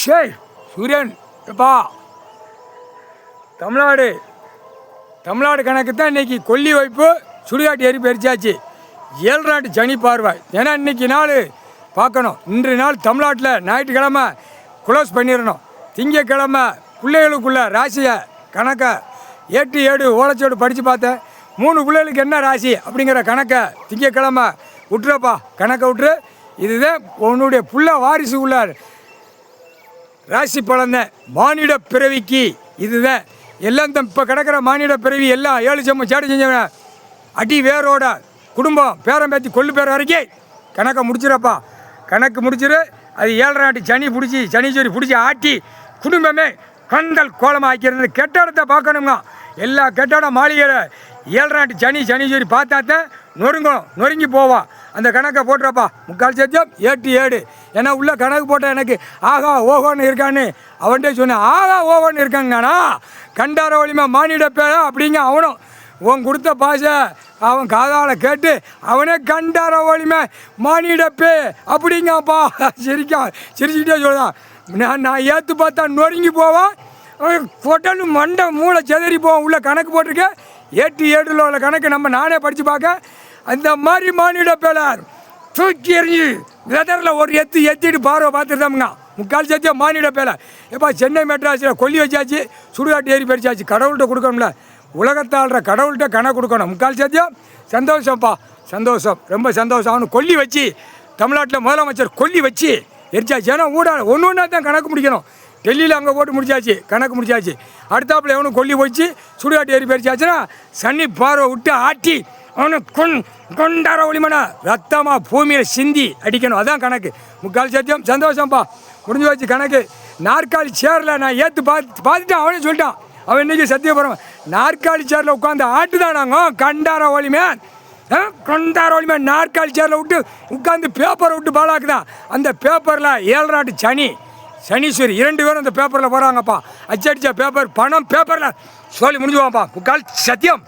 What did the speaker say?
ஷேய் சூரியன் எப்பா தமிழ்நாடு கணக்கு தான் இன்றைக்கி கொல்லி வைப்பு சுடுகாட்டு எரி பறிச்சாச்சு. 7 நாட்டு சனி பார்வை. ஏன்னா இன்றைக்கி நாள் பார்க்கணும். இன்றைய நாள் தமிழ்நாட்டில் ஞாயிற்றுக்கிழமை க்ளோஸ் பண்ணிடணும். திங்கக்கிழமை பிள்ளைகளுக்குள்ள ராசியை கணக்கை ஏட்டு ஏடு ஓலைச்சோடு படித்து பார்த்தேன். 3 பிள்ளைகளுக்கு என்ன ராசி அப்படிங்கிற கணக்கை திங்கக்கிழமை விட்டுறப்பா, கணக்கை விட்டுரு. இதுதான் உன்னுடைய புள்ள வாரிசு உள்ள ராசி பலன். மானிட பிறவிக்கு இதுதான் எல்லாம். இப்போ கிடக்கிற மானிட பிறவி எல்லாம் 7 செம்ம சேட்டை செஞ்சவன் அடி வேரோட குடும்பம் பேரம் பேத்தி கொள்ளு பேர் வரைக்கும் கணக்கை முடிச்சிடப்பா. கணக்கு முடிச்சிரு. அது 7 நாட்டு சனி பிடிச்சி சனீஸ்வரி பிடிச்சி ஆட்டி குடும்பமே கண்கள் கோலமாக ஆக்கிறது. கெட்டாடத்தை பார்க்கணுங்க. எல்லா கெட்டாட மாளிகையில் 7 நாட்டு சனீஸ்வரி பார்த்தாத்தான் நொறுங்கி போவான். அந்த கணக்கை போட்டுறப்பா. 3/4 சத்தியம் 8 7. ஏன்னா உள்ள கணக்கு போட்டால் எனக்கு ஆகா ஓகோன்னு இருக்கான்னு அவன்கிட்ட சொன்னேன். ஆகா ஓகோன்னு இருக்காங்கண்ணா கண்டார வலிமா மானிட பேர அப்படிங்க. அவனும் உன் கொடுத்த பாசை அவன் காதால் கேட்டு அவனே கண்டார வலிமை மானிடப்பே அப்படிங்கப்பா. சிரிச்சுக்கிட்டே சொல்லுதான். நான் ஏற்று பார்த்தா நொறுங்கி போவான். கொட்டன்னு மண்டை மூளை செதறி போவான். உள்ள கணக்கு போட்டிருக்கேன் 8 7 உள்ள கணக்கு நம்ம நானே படித்து பார்க்க. அந்த மாதிரி மானிட பேலார் தூக்கி எறிஞ்சு வெதரில் ஒரு எத்திட்டு பார்வை பார்த்துருந்தோம்ங்க. 3/4 சத்தியம் மானிட பேலை. எப்பா சென்னை மெட்ராஸில் கொல்லி வச்சாச்சு, சுடுகாட்டு ஏறி பறிச்சாச்சு. கடவுள்கிட்ட கொடுக்கணும்ல, உலகத்தாள்ற கடவுள்கிட்ட கணக்கு கொடுக்கணும். 3/4 சத்தியம் சந்தோஷம்ப்பா, சந்தோஷம், ரொம்ப சந்தோஷம். அவனு கொல்லி வச்சு தமிழ்நாட்டில் முதலமைச்சர் கொல்லி வச்சு எரிச்சாச்சு. ஏன்னா ஒன்று ஒன்றா தான் கணக்கு முடிக்கணும். டெல்லியில் அங்கே போட்டு முடிச்சாச்சு, கணக்கு முடிச்சாச்சு. அடுத்தாப்பில் எவனும் கொல்லி வச்சு சுடுகாட்டு ஏறி பறிச்சாச்சுன்னா சனி பார்வை விட்டு ஆட்டி அவனு கொண்டார ஒளிமனா ரத்தமாக பூமியில் சிந்தி அடிக்கணும். அதான் கணக்கு. 3/4 சத்தியம் சந்தோஷம்ப்பா, முடிஞ்சு வச்சு கணக்கு. நாற்காலி சேரில் நான் ஏற்று பார்த்துட்டு அவனே சொல்லிட்டான். அவன் இன்றைக்கி சத்தியபுரம் நாற்காலி சேரில் உட்காந்து ஆட்டு தான் நாங்கள் கண்டார ஒளிமே நாற்காலி சேரில் விட்டு உட்காந்து பேப்பரை விட்டு பாலாக்குதான். அந்த பேப்பரில் 7 நாட்டு சனீஸ்வரி 2 பேரும் அந்த பேப்பரில் போகிறாங்கப்பா. அச்சடித்த பேப்பர் பணம் பேப்பரில் சொல்லி முடிஞ்சுவான்ப்பா. 3/4 சத்தியம்.